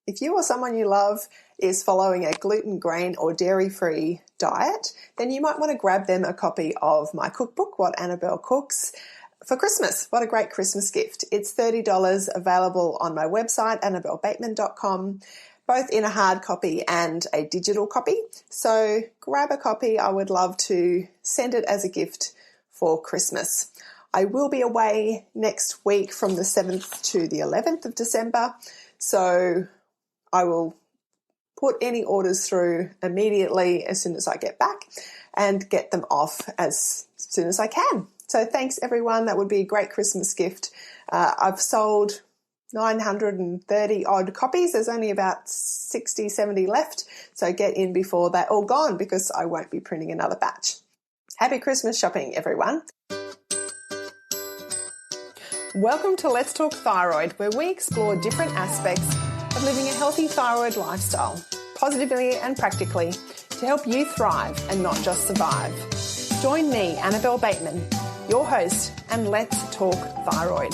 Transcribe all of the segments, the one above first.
If you or someone you love is following a gluten, grain or dairy-free diet, then you might want to grab them a copy of my cookbook, What Annabelle Cooks, for Christmas. What a great Christmas gift. It's $30, available on my website, annabellebateman.com, both in a hard copy and a digital copy. So grab a copy. I would love to send it as a gift for Christmas. I will be away next week from the 7th to the 11th of December, so I will put any orders through immediately as soon as I get back and get them off as soon as I can. So thanks, everyone. That would be a great Christmas gift. I've sold 930 odd copies. There's only about 60, 70 left. So get in before they're all gone because I won't be printing another batch. Happy Christmas shopping, everyone. Welcome to Let's Talk Thyroid, where we explore different aspects of living a healthy thyroid lifestyle, positively and practically, to help you thrive and not just survive. Join me, Annabelle Bateman, your host, and let's talk thyroid.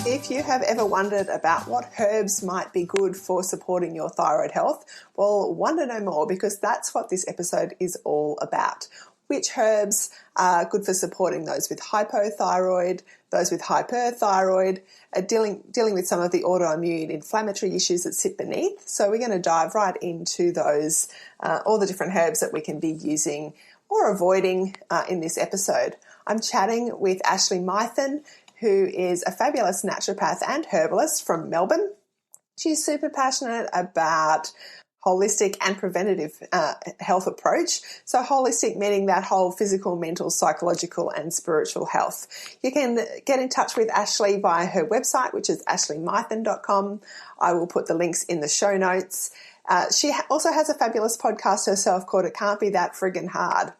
If you have ever wondered about what herbs might be good for supporting your thyroid health, well, wonder no more, because that's what this episode is all about. Which herbs are good for supporting those with hypothyroid, those with hyperthyroid, dealing with some of the autoimmune inflammatory issues that sit beneath. So we're going to dive right into those, all the different herbs that we can be using or avoiding in this episode. I'm chatting with Ashleigh Mythen, who is a fabulous naturopath and herbalist from Melbourne. She's super passionate about holistic and preventative health approach. So holistic meaning that whole physical, mental, psychological and spiritual health. You can get in touch with Ashleigh via her website, which is ashleighmythen.com. I will put the links in the show notes. She also has a fabulous podcast herself called It Can't Be That Friggin' Hard,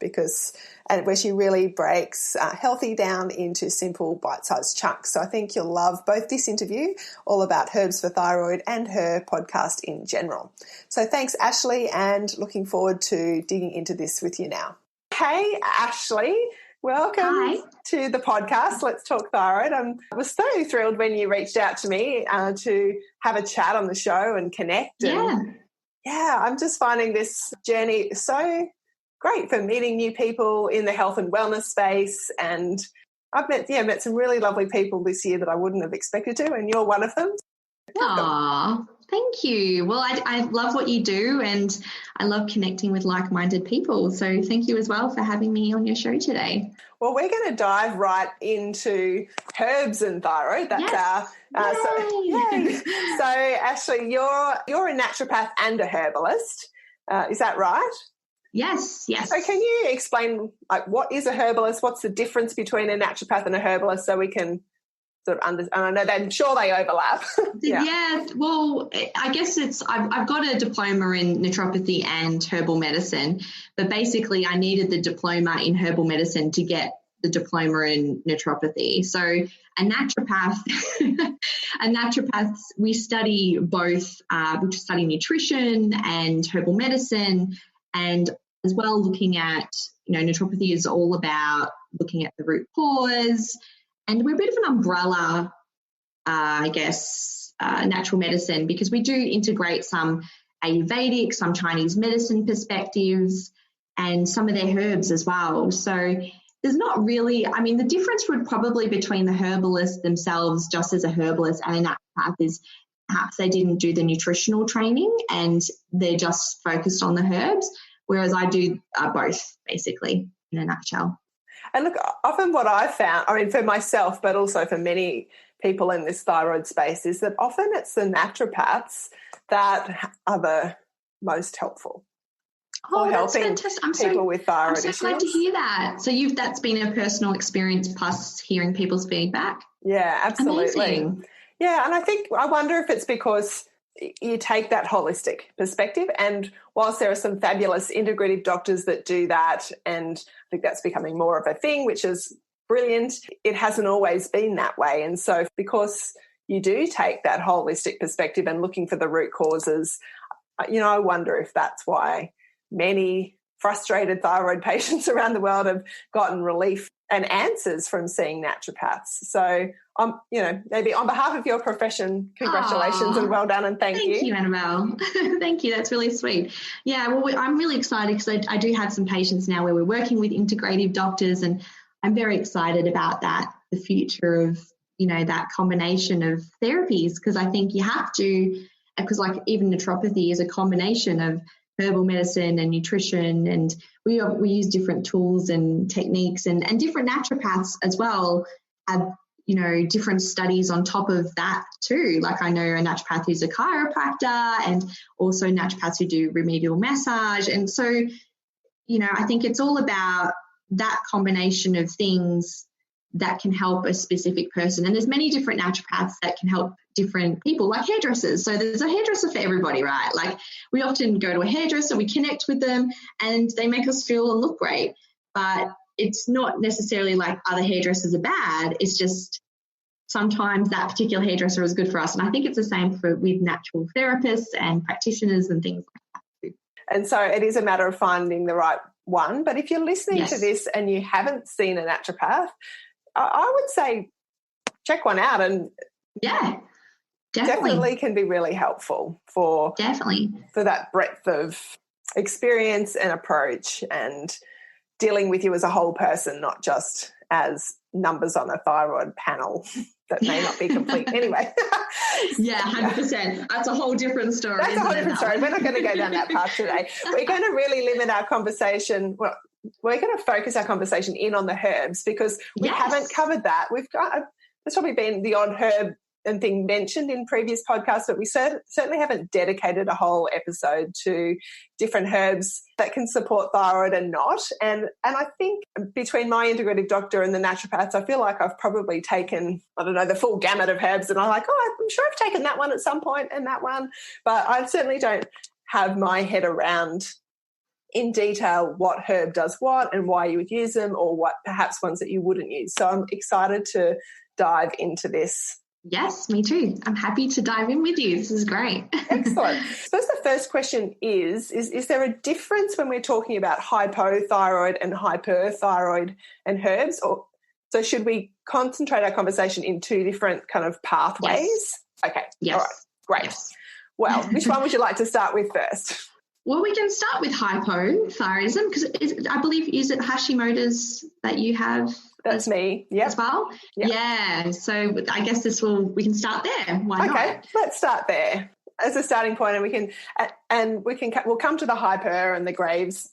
where she really breaks healthy down into simple bite-sized chunks. So I think you'll love both this interview, all about herbs for thyroid, and her podcast in general. So thanks, Ashleigh, and looking forward to digging into this with you now. Hey, Ashleigh. Welcome to the podcast, Let's Talk Thyroid. I was so thrilled when you reached out to me to have a chat on the show and connect. Yeah, I'm just finding this journey so great for meeting new people in the health and wellness space. And I've met some really lovely people this year that I wouldn't have expected to, and you're one of them. Aw, thank you. Well, I love what you do, and I love connecting with like-minded people. So thank you as well for having me on your show today. Well, we're going to dive right into herbs and thyroid. That's So Ashleigh, you're a naturopath and a herbalist. Is that right? Yes. So can you explain, what is a herbalist? What's the difference between a naturopath and a herbalist, so we can sort of understand? I know I'm sure they overlap. Yeah. Well, I guess I've got a diploma in naturopathy and herbal medicine, but basically I needed the diploma in herbal medicine to get the diploma in naturopathy. So a naturopath, we study both. We study nutrition and herbal medicine, and as well looking at, naturopathy is all about looking at the root cause, and we're a bit of an umbrella, natural medicine, because we do integrate some Ayurvedic, some Chinese medicine perspectives, and some of their herbs as well. So there's not really, the difference would probably between the herbalists themselves, just as a herbalist and a naturopath, is perhaps they didn't do the nutritional training and they're just focused on the herbs, whereas I do both, basically, in a nutshell. And look, often what I've found, for myself, but also for many people in this thyroid space, is that often it's the naturopaths that are the most helpful. Oh, that's fantastic. People with thyroid issues. I'm so glad to hear that. So that's been a personal experience plus hearing people's feedback? Yeah, absolutely. Amazing. Yeah, and I wonder if it's because you take that holistic perspective, and whilst there are some fabulous integrative doctors that do that, and I think that's becoming more of a thing, which is brilliant, it hasn't always been that way. And so because you do take that holistic perspective and looking for the root causes, I wonder if that's why many frustrated thyroid patients around the world have gotten relief and answers from seeing naturopaths. So, maybe on behalf of your profession, congratulations and well done, and thank you. Thank you, Annabelle. Thank you. That's really sweet. Yeah, well, I'm really excited because I do have some patients now where we're working with integrative doctors, and I'm very excited about that, the future of, that combination of therapies, because I think you have to, because like even naturopathy is a combination of herbal medicine and nutrition, and we use different tools and techniques, and different naturopaths as well have different studies on top of that too. Like I know a naturopath who's a chiropractor, and also naturopaths who do remedial massage. And so, I think it's all about that combination of things that can help a specific person. And there's many different naturopaths that can help different people, like hairdressers. So there's a hairdresser for everybody, right? Like we often go to a hairdresser, we connect with them, and they make us feel and look great. But it's not necessarily like other hairdressers are bad. It's just sometimes that particular hairdresser is good for us. And I think it's the same with natural therapists and practitioners and things like that too. And so it is a matter of finding the right one. But if you're listening to this and you haven't seen a naturopath, I would say check one out, and definitely can be really helpful for that breadth of experience and approach, and dealing with you as a whole person, not just as numbers on a thyroid panel that may not be complete. Anyway. Yeah, 100%. That's a whole different story. That's a whole different story. We're not going to go down that path today. We're going to really limit our conversation. Well, we're going to focus our conversation in on the herbs, because we haven't covered that. We've got, there's probably been the odd herb and thing mentioned in previous podcasts, but we certainly haven't dedicated a whole episode to different herbs that can support thyroid and not. And I think between my integrative doctor and the naturopaths, I feel like I've probably taken, the full gamut of herbs, and I'm like, I'm sure I've taken that one at some point and that one, but I certainly don't have my head around in detail what herb does what and why you would use them, or what perhaps ones that you wouldn't use. So I'm excited to dive into this. Yes, me too. I'm happy to dive in with you. This is great. Excellent. I suppose the first question is there a difference when we're talking about hypothyroid and hyperthyroid and herbs? Or so should we concentrate our conversation in two different kind of pathways? Yes. Okay. Yes. All right. Great. Yes. Well, which one would you like to start with first? Well, we can start with hypothyroidism, because I believe, is it Hashimoto's that you have? That's me. Yep. As well. Yep. Yeah. So I guess we can start there. Why not? Okay, let's start there as a starting point, and we'll come to the hyper and the Graves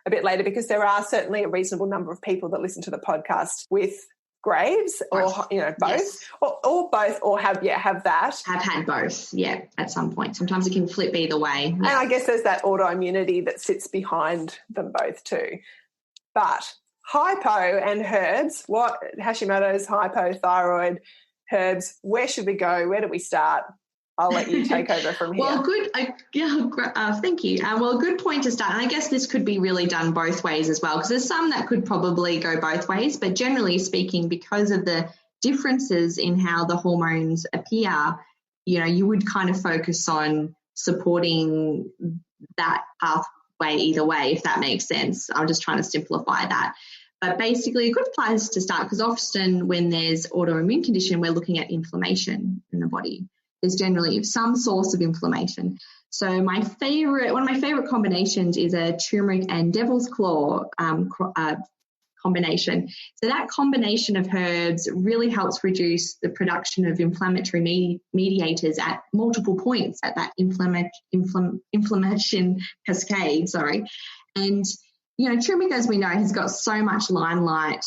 a bit later, because there are certainly a reasonable number of people that listen to the podcast with Graves, or both, yes. or both, or have that. Have had both, at some point. Sometimes it can flip either way. Yeah. And I guess there's that autoimmunity that sits behind them both too. But hypo and herbs, what Hashimoto's, hypothyroid, herbs, where should we go? Where do we start? I'll let you take over from here. Well, good. Thank you. Well, a good point to start. And I guess this could be really done both ways as well, because there's some that could probably go both ways. But generally speaking, because of the differences in how the hormones appear, you would kind of focus on supporting that pathway either way, if that makes sense. I'm just trying to simplify that. But basically, a good place to start, because often when there's autoimmune condition, we're looking at inflammation in the body. There's generally some source of inflammation. So one of my favorite combinations is a turmeric and devil's claw combination. So that combination of herbs really helps reduce the production of inflammatory mediators at multiple points at that inflammation cascade. And turmeric, as we know, has got so much limelight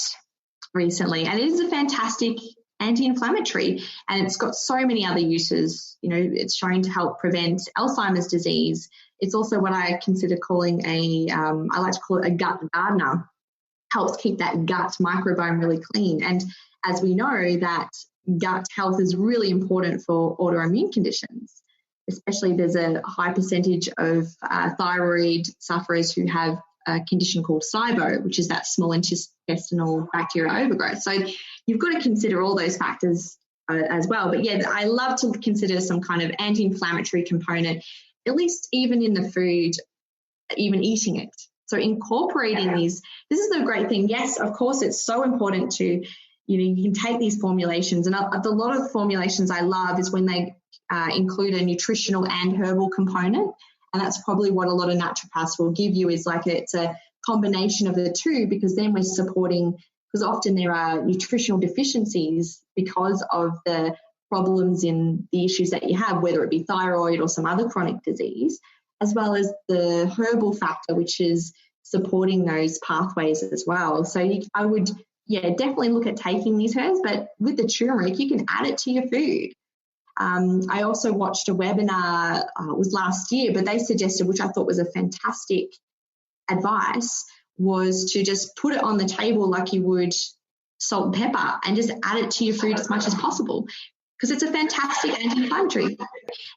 recently, and it is a fantastic anti-inflammatory, and it's got so many other uses. It's shown to help prevent Alzheimer's disease. It's also what I consider calling I like to call it a gut gardener. Helps keep that gut microbiome really clean. And as we know, that gut health is really important for autoimmune conditions, especially there's a high percentage of thyroid sufferers who have a condition called SIBO, which is that small intestinal bacterial overgrowth. So you've got to consider all those factors as well. But I love to consider some kind of anti-inflammatory component, at least even in the food, even eating it. So incorporating these, this is the great thing. Yes, of course, it's so important to, you can take these formulations, and a lot of formulations I love is when they include a nutritional and herbal component. And that's probably what a lot of naturopaths will give you, is like it's a combination of the two, because then we're supporting, because often there are nutritional deficiencies because of the problems in the issues that you have, whether it be thyroid or some other chronic disease, as well as the herbal factor, which is supporting those pathways as well. So I would, definitely look at taking these herbs, but with the turmeric, you can add it to your food. I also watched a webinar, it was last year, but they suggested, which I thought was a fantastic advice, was to just put it on the table like you would salt and pepper, and just add it to your food as much as possible, because it's a fantastic anti-inflammatory.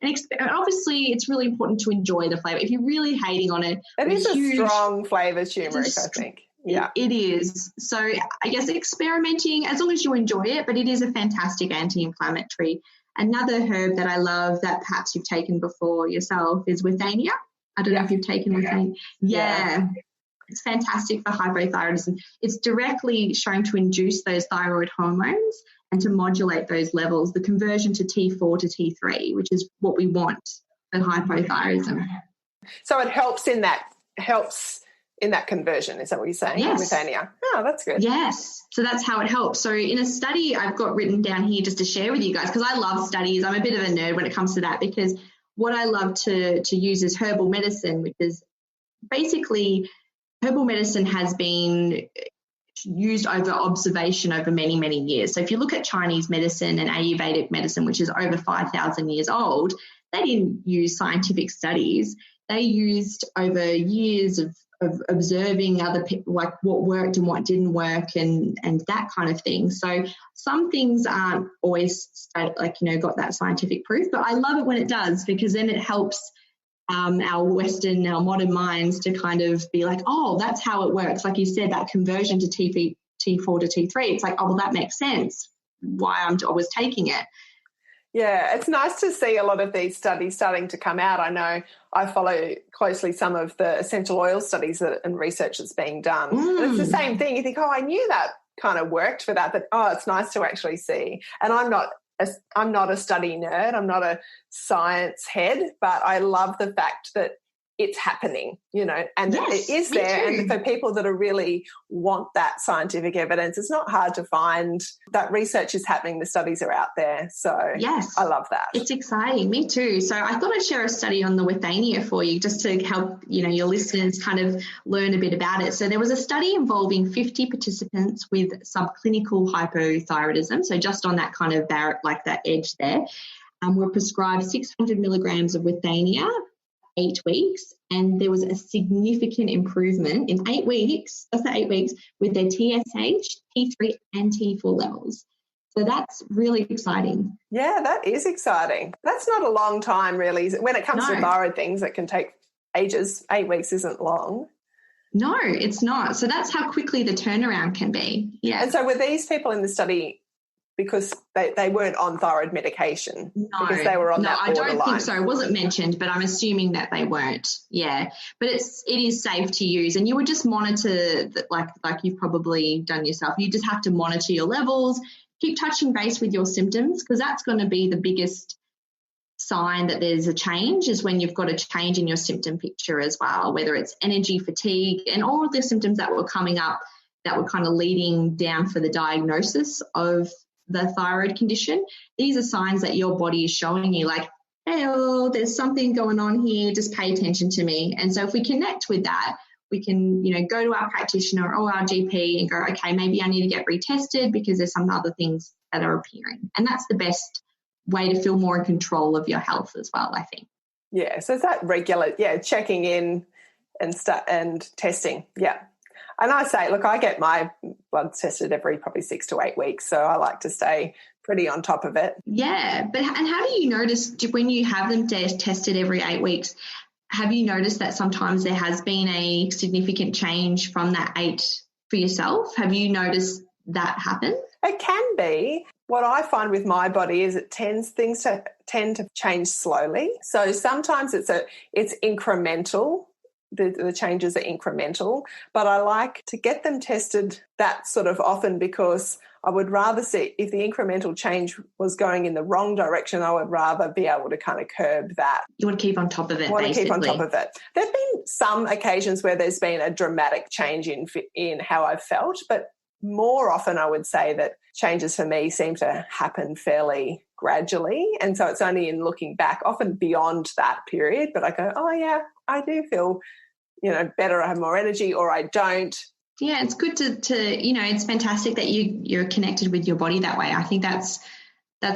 And obviously it's really important to enjoy the flavour. If you're really hating on it, it is a strong flavour, turmeric, I think. Yeah, it is. So I guess experimenting, as long as you enjoy it, but it is a fantastic anti-inflammatory. Another herb that I love that perhaps you've taken before yourself is Withania. I don't know if you've taken Withania. Yeah. It's fantastic for hypothyroidism. It's directly shown to induce those thyroid hormones and to modulate those levels, the conversion to T4 to T3, which is what we want for hypothyroidism. So it helps in that conversion, is that what you're saying? Yes. Withania. Oh, that's good. Yes. So that's how it helps. So in a study I've got written down here just to share with you guys, because I love studies. I'm a bit of a nerd when it comes to that, because what I love to use is herbal medicine, which is basically herbal medicine has been used over observation over many, many years. So if you look at Chinese medicine and Ayurvedic medicine, which is over 5,000 years old, they didn't use scientific studies. They used over years of observing other people, like what worked and what didn't work, and that kind of thing. So some things aren't always got that scientific proof, but I love it when it does, because then it helps our modern minds to kind of be like, oh, that's how it works. Like you said, that conversion to T4 to T3, it's like, oh, well, that makes sense why I'm always taking it. Yeah, it's nice to see a lot of these studies starting to come out. I know I follow closely some of the essential oil studies and research that's being done. And it's the same thing. You think, oh, I knew that kind of worked for that, but, oh, it's nice to actually see. And I'm not a study nerd. I'm not a science head, but I love the fact that it's happening, and it is there. And for people that really want that scientific evidence, it's not hard to find. That research is happening. The studies are out there. So yes, I love that. It's exciting. Me too. So I thought I'd share a study on the Withania for you, just to help, your listeners kind of learn a bit about it. So there was a study involving 50 participants with subclinical hypothyroidism. So just on that kind of like that edge there, were prescribed 600 milligrams of Withania 8 weeks, and there was a significant improvement in 8 weeks, just the 8 weeks, with their TSH, T3 and T4 levels. So that's really exciting. Yeah, that is exciting. That's not a long time, really. When it comes to thyroid things, it can take ages. 8 weeks isn't long. No, it's not. So that's how quickly the turnaround can be. Yeah. And so were these people in the study because they weren't on thyroid medication? No, because they were on that borderline. I don't think so. It wasn't mentioned, but I'm assuming that they weren't. Yeah, but it is safe to use, and you would just monitor like you've probably done yourself. You just have to monitor your levels, keep touching base with your symptoms, because that's going to be the biggest sign that there's a change, is when you've got a change in your symptom picture as well, whether it's energy, fatigue, and all of the symptoms that were coming up that were kind of leading down for the diagnosis of the thyroid condition. These are signs that your body is showing you, like, hey, there's something going on here, just pay attention to me. And so if we connect with that, we can, go to our practitioner or our GP and go, okay, maybe I need to get retested because there's some other things that are appearing. And that's the best way to feel more in control of your health as well, I think. Yeah, so it's that regular, checking in and testing, yeah. And I say, look, I get my bloods tested every probably 6 to 8 weeks, so I like to stay pretty on top of it. Yeah, and how do you notice when you have them tested every 8 weeks, have you noticed that sometimes there has been a significant change from that 8 for yourself? Have you noticed that happen? It can be. What I find with my body is things tend to change slowly. So sometimes it's incremental the changes are incremental, but I like to get them tested that sort of often because I would rather see if the incremental change was going in the wrong direction, I would rather be able to kind of curb that. You want to keep on top of it, Keep on top of it. There have been some occasions where there's been a dramatic change in how I've felt, but more often I would say that changes for me seem to happen fairly gradually. And so it's only in looking back, often beyond that period, but I go, oh yeah, I do feel, better, I have more energy, or I don't. Yeah, it's good to it's fantastic that you're connected with your body that way. I think that's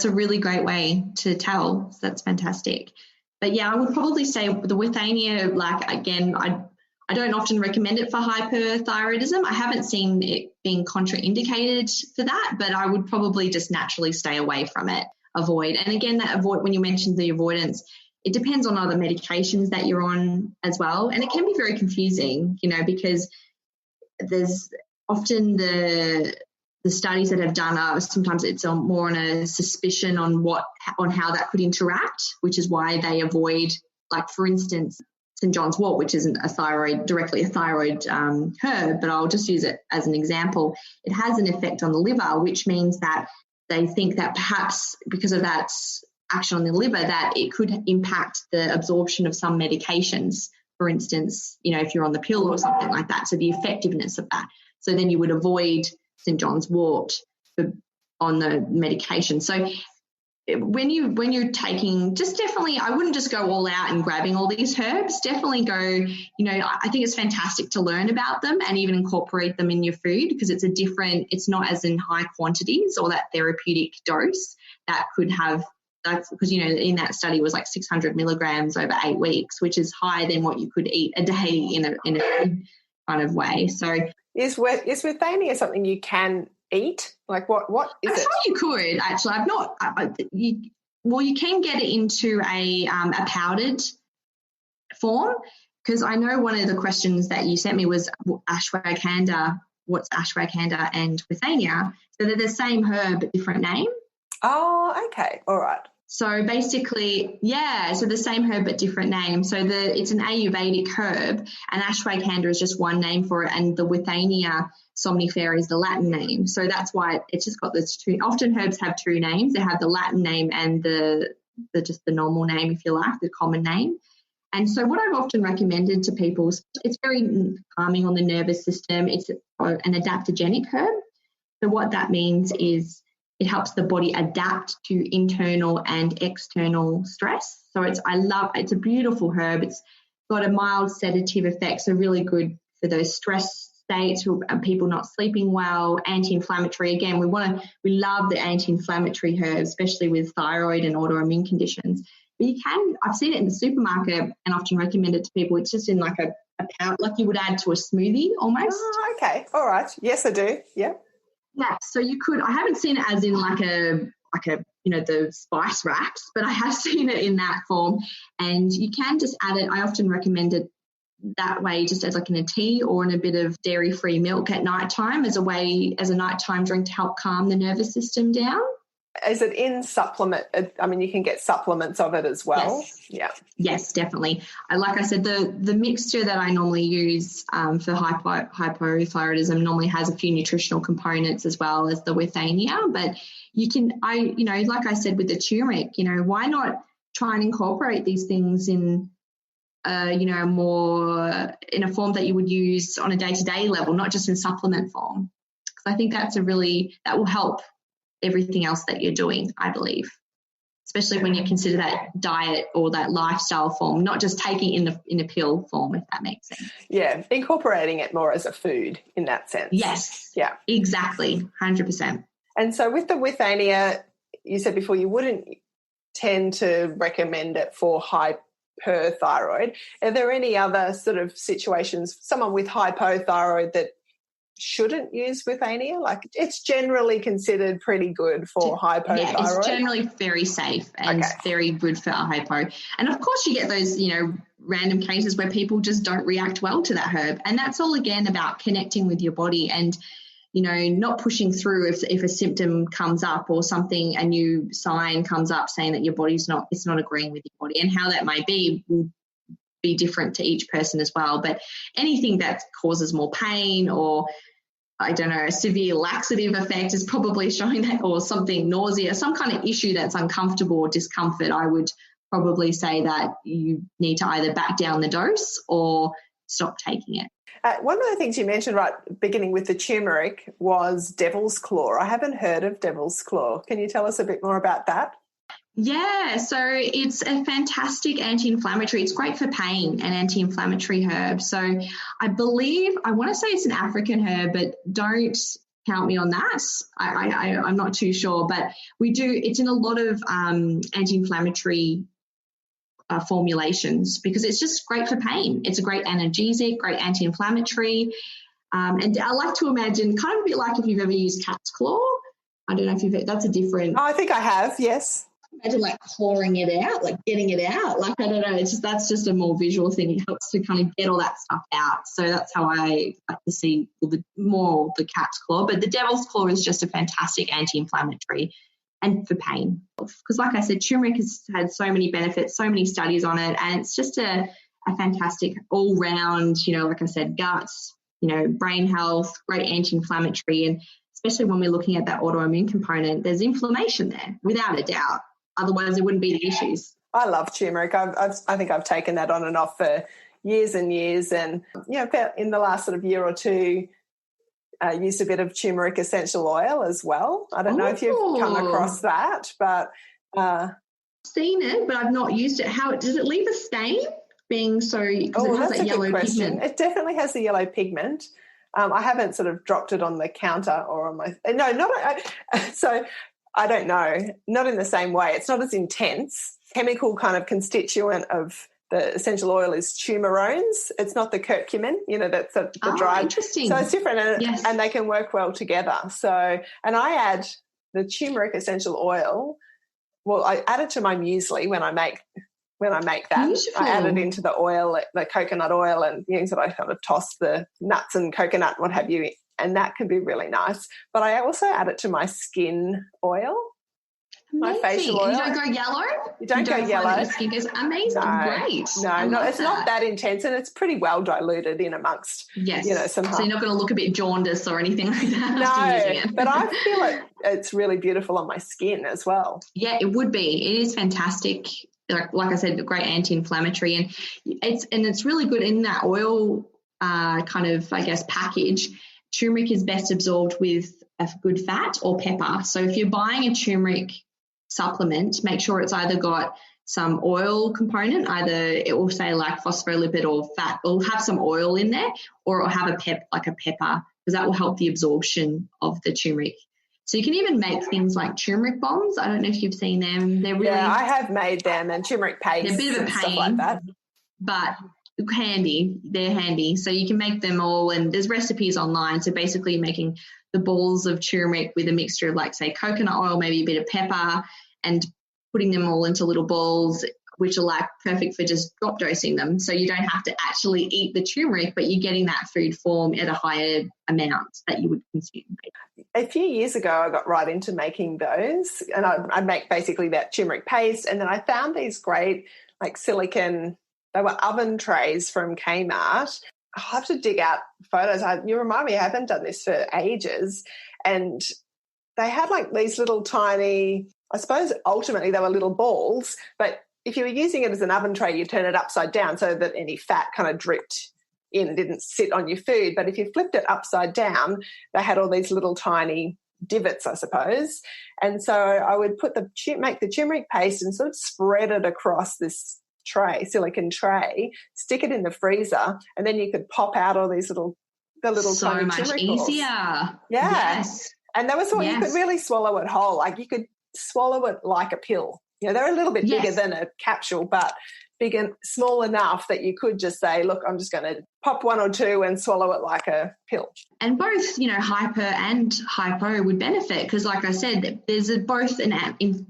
a really great way to tell. So that's fantastic. But yeah, I would probably say the Withania, like, again, I don't often recommend it for hyperthyroidism. I haven't seen it being contraindicated for that, but I would probably just naturally stay away from it, avoid. And again, when you mentioned the avoidance, it depends on other medications that you're on as well. And it can be very confusing, because there's often the studies that have done are sometimes it's more on a suspicion on how that could interact, which is why they avoid, like, for instance, St. John's wort, which isn't directly a thyroid herb, but I'll just use it as an example. It has an effect on the liver, which means that they think that perhaps because of that action on the liver, that it could impact the absorption of some medications, for instance, if you're on the pill or something like that. So the effectiveness of that. So then you would avoid St. John's wort on the medication. So when you're taking, just definitely, I wouldn't just go all out and grabbing all these herbs. Definitely go, I think it's fantastic to learn about them and even incorporate them in your food, because it's not as in high quantities or that therapeutic dose that could have, that's because, in that study it was like 600 milligrams over 8 weeks, which is higher than what you could eat a day in a food kind of way. So is Withania something you can eat? Like what is it? I thought you could, actually. I've not. You can get it into a powdered form, because I know one of the questions that you sent me was Ashwagandha. What's Ashwagandha and Withania? So they're the same herb but different name. Oh, okay, all right. So basically, so the same herb but different name. So it's an Ayurvedic herb, and Ashwagandha is just one name for it, and the Withania somnifera is the Latin name. So that's why it's just got this two. Often herbs have two names. They have the Latin name and the just the normal name, if you like, the common name. And so what I've often recommended to people is it's very calming on the nervous system. It's an adaptogenic herb. So what that means is it helps the body adapt to internal and external stress. So it's a beautiful herb. It's got a mild sedative effect, so really good for those stress states, people not sleeping well, anti-inflammatory. Again, we love the anti-inflammatory herbs, especially with thyroid and autoimmune conditions. But I've seen it in the supermarket and often recommend it to people. It's just in like a powder, like you would add to a smoothie almost. Oh, okay. All right. Yes, I do. Yeah. Yeah, so you could. I haven't seen it as in like a the spice racks, but I have seen it in that form. And you can just add it. I often recommend it that way, just as like in a tea or in a bit of dairy-free milk at nighttime as a nighttime drink to help calm the nervous system down. Is it in supplement? I mean, you can get supplements of it as well. Yes. Yeah. Yes, definitely. Like I said, the mixture that I normally use for hypothyroidism normally has a few nutritional components as well as the Withania. But you can, like I said with the turmeric, why not try and incorporate these things in, more in a form that you would use on a day-to-day level, not just in supplement form. Because I think that will help everything else that you're doing, I believe, especially when you consider that diet or that lifestyle form, not just taking in a pill form, if that makes sense. Yeah, incorporating it more as a food in that sense. Yes. Yeah. Exactly, 100%. And so with the Withania, you said before you wouldn't tend to recommend it for hyperthyroid. Are there any other sort of situations, someone with hypothyroid that shouldn't use Withania? Like, it's generally considered pretty good for hypothyroid. Yeah, it's generally very safe and very good for hypo. And of course you get those, random cases where people just don't react well to that herb. And that's all, again, about connecting with your body and, not pushing through if a symptom comes up or something, a new sign comes up saying that your body's not agreeing with your body, and how that may be will be different to each person as well. But anything that causes more pain or, I don't know, a severe laxative effect is probably showing that, or something, nausea, some kind of issue that's uncomfortable or discomfort, I would probably say that you need to either back down the dose or stop taking it. One of the things you mentioned right beginning with the turmeric was devil's claw. I haven't heard of devil's claw. Can you tell us a bit more about that? Yeah, so it's a fantastic anti-inflammatory. It's great for pain, an anti-inflammatory herb. So I want to say it's an African herb, but don't count me on that. I'm not too sure, but it's in a lot of anti-inflammatory formulations because it's just great for pain. It's a great analgesic, great anti-inflammatory. And I like to imagine kind of a bit like if you've ever used cat's claw. I don't know if that's a different. Oh, I think I have, yes. Imagine like clawing it out, like getting it out. Like, I don't know, that's just a more visual thing. It helps to kind of get all that stuff out. So that's how I like to see the cat's claw. But the devil's claw is just a fantastic anti-inflammatory and for pain. Because like I said, turmeric has had so many benefits, so many studies on it, and it's just a fantastic all-round, like I said, guts, brain health, great anti-inflammatory, and especially when we're looking at that autoimmune component, there's inflammation there, without a doubt. Otherwise, there wouldn't be the issues. I love turmeric. I think I've taken that on and off for years and years. And, in the last sort of year or two, used a bit of turmeric essential oil as well. I don't know if you've come across that, but... seen it, but I've not used it. How does it leave a stain? Because it has that yellow pigment. It definitely has the yellow pigment. I haven't sort of dropped it on the counter or on my... So I don't know. Not in the same way. It's not as intense. Chemical kind of constituent of the essential oil is turmerones. It's not the curcumin, that's the dried. Interesting. So it's different yes. and they can work well together. So, and I add the turmeric essential oil. Well, I add it to my muesli when I make that. Beautiful. I add it into the oil, the coconut oil, and things that I kind of toss the nuts and coconut and what have you, and that can be really nice. But I also add it to my skin oil, my facial oil. You don't go yellow? You don't go yellow. Your skin goes amazing. No, great. No, it's not that intense, and it's pretty well diluted in amongst, some. So you're not going to look a bit jaundiced or anything like that. No, but I feel it's really beautiful on my skin as well. Yeah, it would be. It is fantastic. Like I said, great anti-inflammatory, and it's really good in that oil kind of, I guess, package. Turmeric is best absorbed with a good fat or pepper. So if you're buying a turmeric supplement, make sure it's either got some oil component, either it will say like phospholipid or fat, it'll have some oil in there, or it'll have a pepper, because that will help the absorption of the turmeric. So you can even make things like turmeric bombs. I don't know if you've seen them. They're really... Yeah, I have made them, and turmeric paste. They're a bit of a pain, stuff like that. But handy. They're handy. So you can make them all, and there's recipes online. So basically making the balls of turmeric with a mixture of, like, say, coconut oil, maybe a bit of pepper, and putting them all into little balls, which are like perfect for just drop dosing them. So you don't have to actually eat the turmeric, but you're getting that food form at a higher amount that you would consume. A few years ago, I got right into making those, and I'd make basically that turmeric paste, and then I found these great, like, silicone, they were oven trays from Kmart. I'll have to dig out photos. You remind me, I haven't done this for ages, and they had like these little tiny, I suppose ultimately they were little balls, but if you were using it as an oven tray, you turn it upside down so that any fat kind of dripped in, didn't sit on your food. But if you flipped it upside down, they had all these little tiny divots, I suppose. And so I would make the turmeric paste and sort of spread it across this tray, silicone tray, stick it in the freezer, and then you could pop out all these little so tiny much turmeric easier. balls. Yeah. Yes. And that was what you could really swallow it whole. Like, you could swallow it like a pill. They're a little bit bigger than a capsule, but big and small enough that you could just say, look, I'm just going to pop one or two and swallow it like a pill. And both, hyper and hypo would benefit because, like I said, there's both an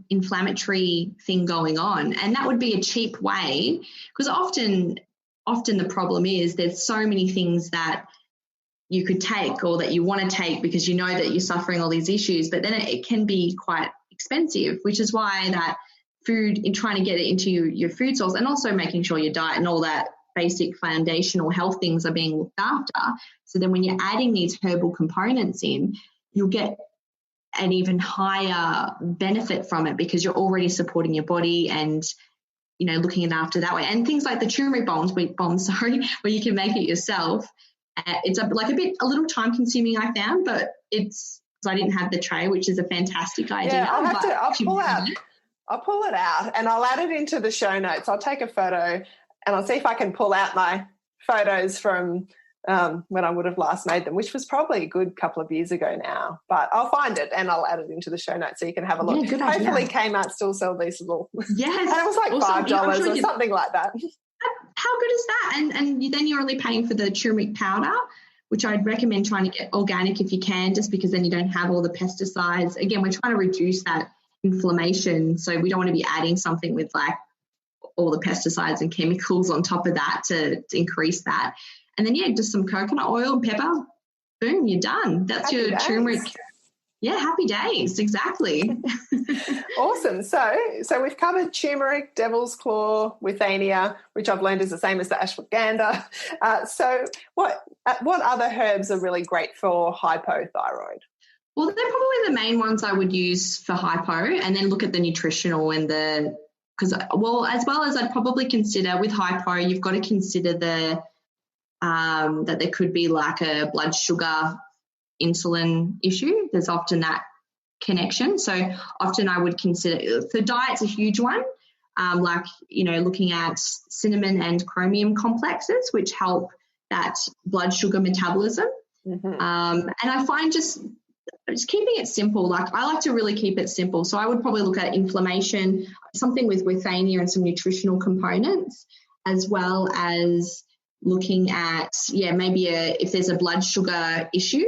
inflammatory thing going on, and that would be a cheap way, because often the problem is there's so many things that you could take or that you want to take because you know that you're suffering all these issues, but then it can be quite expensive, which is why that food, in trying to get it into your food source, and also making sure your diet and all that basic foundational health things are being looked after. So then when you're adding these herbal components in, you'll get an even higher benefit from it because you're already supporting your body and, you know, looking at after that way. And things like the turmeric bombs, where you can make it yourself. It's a little time consuming, I found, but it's, because I didn't have the tray, which is a fantastic idea. Yeah, I'll pull it out and I'll add it into the show notes. I'll take a photo and I'll see if I can pull out my photos from when I would have last made them, which was probably a good couple of years ago now. But I'll find it and I'll add it into the show notes so you can have a look. Yeah, good idea. Hopefully Kmart still sell these little. Yes. And it was like $5 or something like that. How good is that? And then you're only paying for the turmeric powder, which I'd recommend trying to get organic if you can, just because then you don't have all the pesticides. Again, we're trying to reduce that inflammation, so we don't want to be adding something with like all the pesticides and chemicals on top of that to increase that. And then, yeah, just some coconut oil and pepper, boom, you're done. That's your turmeric. Yeah, happy days, exactly. Awesome. So we've covered turmeric, devil's claw, Withania, which I've learned is the same as the ashwagandha. So what other herbs are really great for hypothyroid? Well, they're probably the main ones I would use for hypo, and then look at the nutritional and as well as I'd probably consider with hypo, you've got to consider that there could be like a blood sugar insulin issue. There's often that connection. So often I would consider, so diet's a huge one, like, you know, looking at cinnamon and chromium complexes, which help that blood sugar metabolism. Mm-hmm. And I find just keeping it simple, like I like to really keep it simple. So I would probably look at inflammation, something with Withania and some nutritional components, as well as looking at, maybe if there's a blood sugar issue,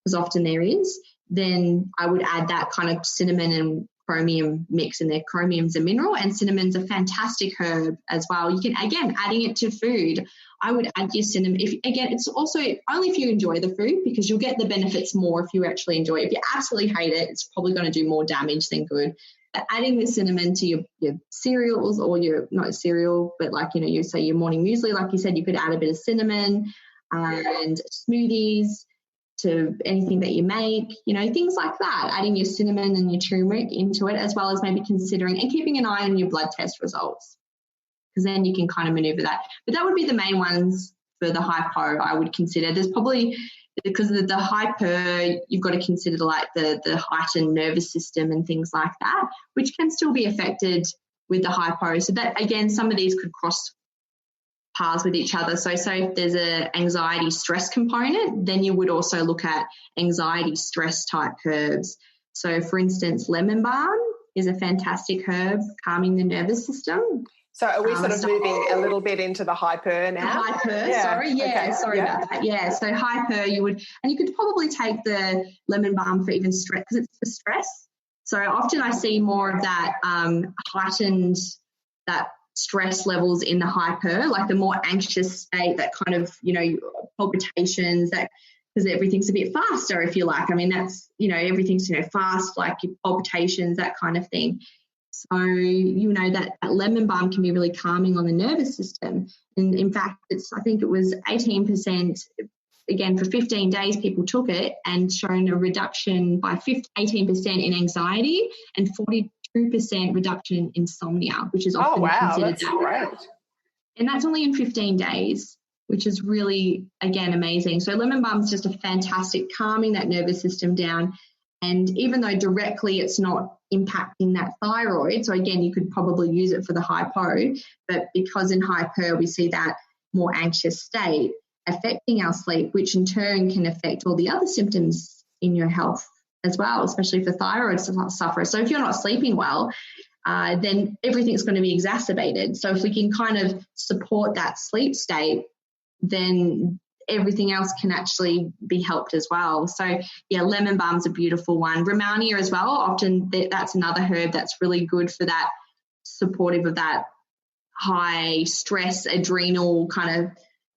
because often there is, then I would add that kind of cinnamon and chromium mix in there. Chromium's a mineral and cinnamon's a fantastic herb as well. You can, again, adding it to food, I would add your cinnamon. It's also only if you enjoy the food, because you'll get the benefits more if you actually enjoy it. If you absolutely hate it, it's probably going to do more damage than good. But adding the cinnamon to your cereals, or not cereal, but like, you know, you say your morning muesli, like you said, you could add a bit of cinnamon and smoothies to anything that you make, you know, things like that, adding your cinnamon and your turmeric into it, as well as maybe considering and keeping an eye on your blood test results, because then you can kind of maneuver that. But that would be the main ones for the hypo I would consider. There's probably, because of the hyper, you've got to consider like the heightened nervous system and things like that, which can still be affected with the hypo. So that, again, some of these could cross paths with each other. So if there's a anxiety stress component, then you would also look at anxiety stress type herbs. So for instance, lemon balm is a fantastic herb calming the nervous system. So are we sort of moving a little bit into the hyper now? The hyper, sorry about that. Yeah, so hyper you could probably take the lemon balm for even stress, because it's for stress. So often I see more of that heightened, that stress levels in the hyper, like the more anxious state, that kind of, you know, palpitations, that, because everything's a bit faster, if you like. I mean, that's, you know, everything's, you know, fast, like your palpitations, that kind of thing. So, you know, that lemon balm can be really calming on the nervous system. And in fact, I think it was 18%, again, for 15 days people took it, and shown a reduction by 18% in anxiety and 42% reduction in insomnia, which is often considered that's great. And that's only in 15 days, which is really, again, amazing. So lemon balm is just a fantastic calming that nervous system down. And even though directly it's not impacting that thyroid, so again, you could probably use it for the hypo, but because in hyper we see that more anxious state affecting our sleep, which in turn can affect all the other symptoms in your health as well, especially for thyroid sufferers. So if you're not sleeping well, then everything's going to be exacerbated. So if we can kind of support that sleep state, then everything else can actually be helped as well. So yeah, lemon balm's a beautiful one. Romania as well, often that's another herb that's really good for that, supportive of that high stress, adrenal kind of,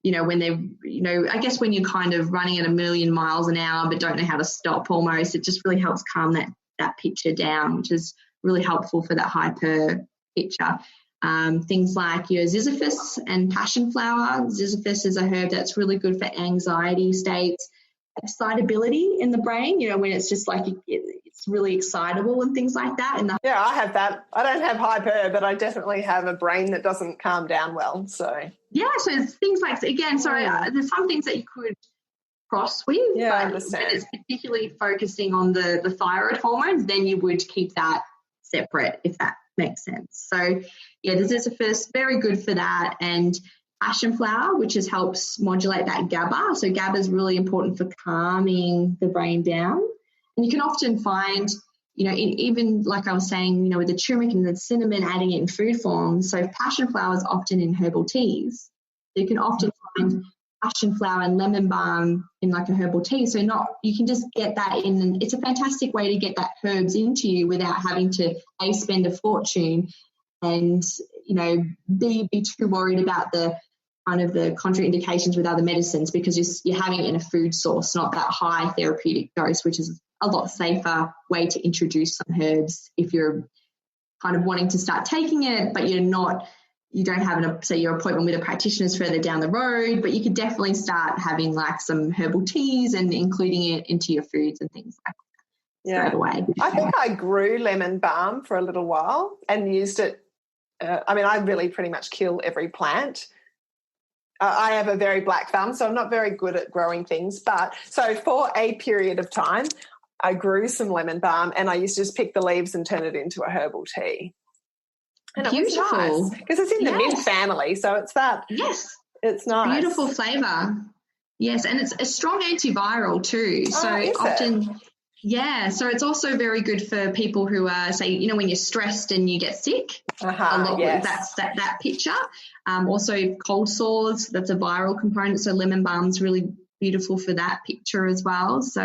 you know, when they're, you know, I guess when you're kind of running at 1,000,000 miles an hour but don't know how to stop almost, it just really helps calm that picture down, which is really helpful for that hyper picture. Things like your ziziphus and passionflower. Ziziphus is a herb that's really good for anxiety states, excitability in the brain, when it's just like it's really excitable and things like that. Yeah, I have that. I don't have hyper, but I definitely have a brain that doesn't calm down well. So yeah, so it's things like, again, there's some things that you could cross with, yeah, but I understand. when it's particularly focusing on the thyroid hormones, then you would keep that separate, if that makes sense. So yeah, the ziziphus, very good for that. And passionflower, which helps modulate that GABA. So GABA is really important for calming the brain down. And you can often find, even like I was saying, with the turmeric and the cinnamon, adding it in food form. So passionflower is often in herbal teas. So you can often find passionflower and lemon balm in like a herbal tea. So you can just get that in, and it's a fantastic way to get that herbs into you without having to spend a fortune and be too worried about the kind of the contraindications with other medicines, because you're having it in a food source, not that high therapeutic dose, which is a lot safer way to introduce some herbs if you're kind of wanting to start taking it, but you don't have your appointment with a practitioner is further down the road, but you could definitely start having like some herbal teas and including it into your foods and things like that straight away. I think I grew lemon balm for a little while and used it. I really pretty much kill every plant. I have a very black thumb, so I'm not very good at growing things. But so for a period of time, I grew some lemon balm and I used to just pick the leaves and turn it into a herbal tea. And beautiful. It was nice because it's in the mint family, so it's that. Yes. It's nice. Beautiful flavour. Yes, and it's a strong antiviral too. So often, so it's also very good for people who are, say, when you're stressed and you get sick. A lot. That's that picture. Also cold sores, that's a viral component. So lemon balm's really beautiful for that picture as well. So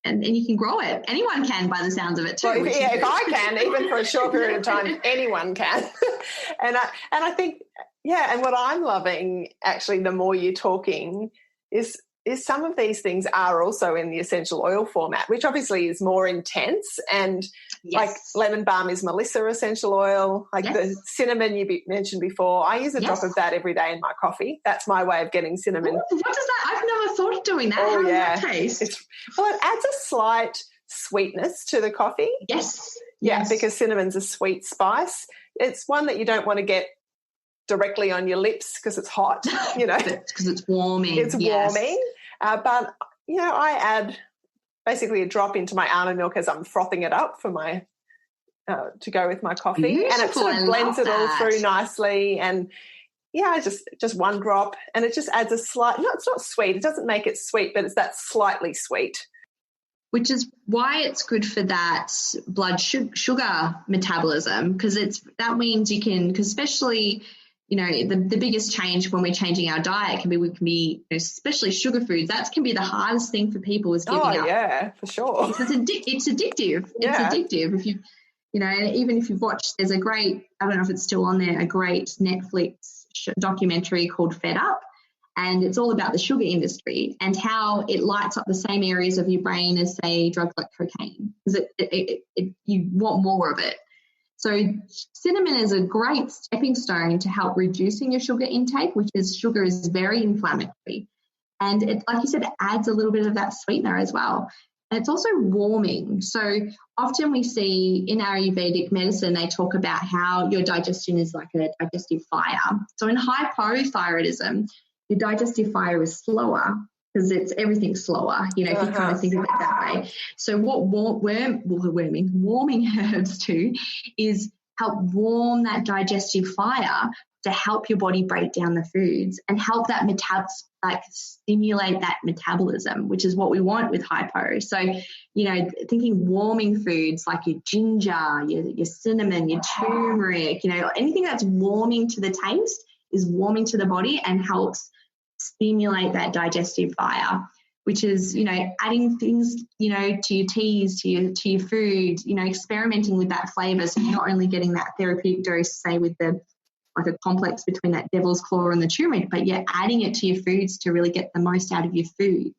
and you can grow it. Anyone can, by the sounds of it too. Well, if I can, even for a short period of time, anyone can. and I think, and what I'm loving actually, the more you're talking, is some of these things are also in the essential oil format, which obviously is more intense. And like lemon balm is Melissa essential oil, like the cinnamon you mentioned before. I use a drop of that every day in my coffee. That's my way of getting cinnamon. Ooh, what does that? I've never thought of doing that. How does that taste? It adds a slight sweetness to the coffee. Yes. Yeah, because cinnamon's a sweet spice. It's one that you don't want to get directly on your lips because it's hot, because it's warming. It's warming. But, I add basically a drop into my almond milk as I'm frothing it up for my to go with my coffee. Beautiful. And it sort of blends it all through nicely. And, just one drop. And it just adds a slight, it's not sweet. It doesn't make it sweet, but it's that slightly sweet. Which is why it's good for that blood sugar metabolism, because that means you can, because especially, the biggest change when we're changing our diet can be especially sugar foods. That can be the hardest thing for people is giving up. Oh, yeah, for sure. It's addictive. It's addictive. If you, even if you've watched, there's a great, I don't know if it's still on there, a great Netflix documentary called Fed Up. And it's all about the sugar industry and how it lights up the same areas of your brain as, say, drugs like cocaine, because you want more of it. So cinnamon is a great stepping stone to help reducing your sugar intake, sugar is very inflammatory. And it, like you said, it adds a little bit of that sweetener as well. And it's also warming. So often we see in Ayurvedic medicine, they talk about how your digestion is like a digestive fire. So in hypothyroidism, your digestive fire is slower because everything's slower, if you kind of think of it that way. So what warming herbs do is help warm that digestive fire to help your body break down the foods and help that stimulate that metabolism, which is what we want with hypo. So, thinking warming foods like your ginger, your cinnamon, your turmeric, anything that's warming to the taste is warming to the body and helps stimulate that digestive fire, which is, adding things, to your teas, to your food, experimenting with that flavour. So you're not only getting that therapeutic dose, say with a complex between that devil's claw and the turmeric, but you're adding it to your foods to really get the most out of your foods.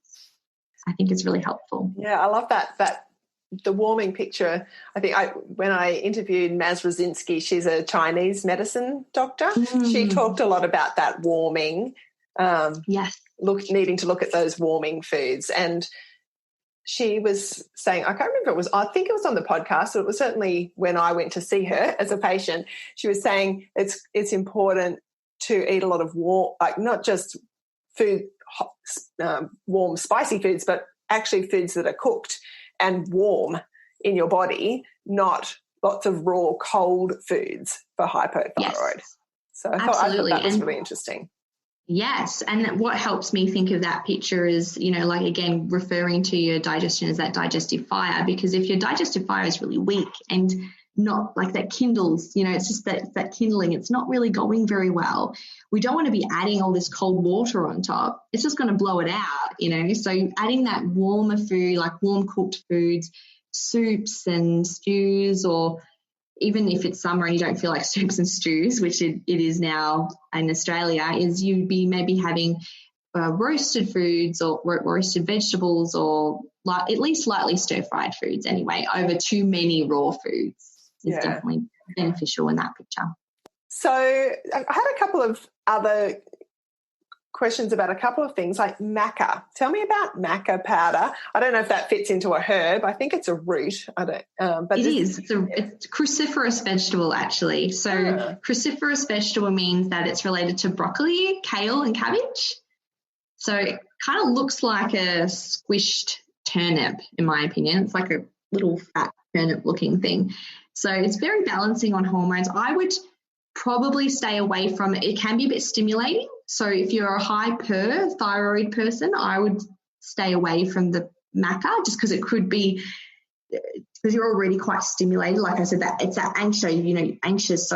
I think it's really helpful. Yeah, I love that the warming picture, when I interviewed Maz Rosinski, she's a Chinese medicine doctor. She talked a lot about that warming, needing to look at those warming foods. And she was saying, I can't remember, I think it was on the podcast, it was certainly when I went to see her as a patient. She was saying it's important to eat a lot of warm, like not just food, warm, spicy foods, but actually foods that are cooked and warm in your body, not lots of raw, cold foods for hypothyroid. Yes, so I thought that was really interesting. Yes, and what helps me think of that picture is, like, again, referring to your digestion as that digestive fire, because if your digestive fire is really weak and not like that kindles, it's just that kindling, it's not really going very well. We don't want to be adding all this cold water on top. It's just going to blow it out, So adding that warmer food, like warm cooked foods, soups and stews, or even if it's summer and you don't feel like soups and stews, which it is now in Australia, is you'd be maybe having roasted foods or roasted vegetables, or at least lightly stir-fried foods anyway, over too many raw foods is definitely beneficial in that picture. So I had a couple of other questions about a couple of things, like maca. Tell me about maca powder. I don't know if that fits into a herb. I think it's a root. I don't. But it's a cruciferous vegetable, actually. So cruciferous vegetable means that it's related to broccoli, kale, and cabbage. So it kind of looks like a squished turnip, in my opinion. It's like a little fat turnip-looking thing. So it's very balancing on hormones. I would probably stay away from it. It can be a bit stimulating. So if you're a hyperthyroid person, I would stay away from the maca, just because it could be, because you're already quite stimulated. Like I said, that it's that anxious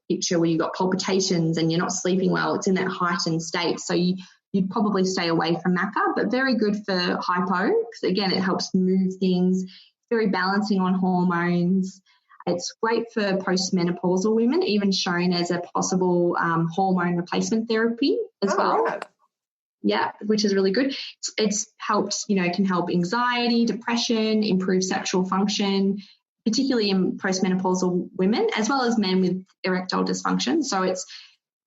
picture where you've got palpitations and you're not sleeping well. It's in that heightened state. So you'd probably stay away from maca, but very good for hypo, because again, it helps move things. It's very balancing on hormones. It's great for postmenopausal women, even shown as a possible hormone replacement therapy as well. Right. Yeah, which is really good. It's helped, can help anxiety, depression, improve sexual function, particularly in postmenopausal women, as well as men with erectile dysfunction. So it's,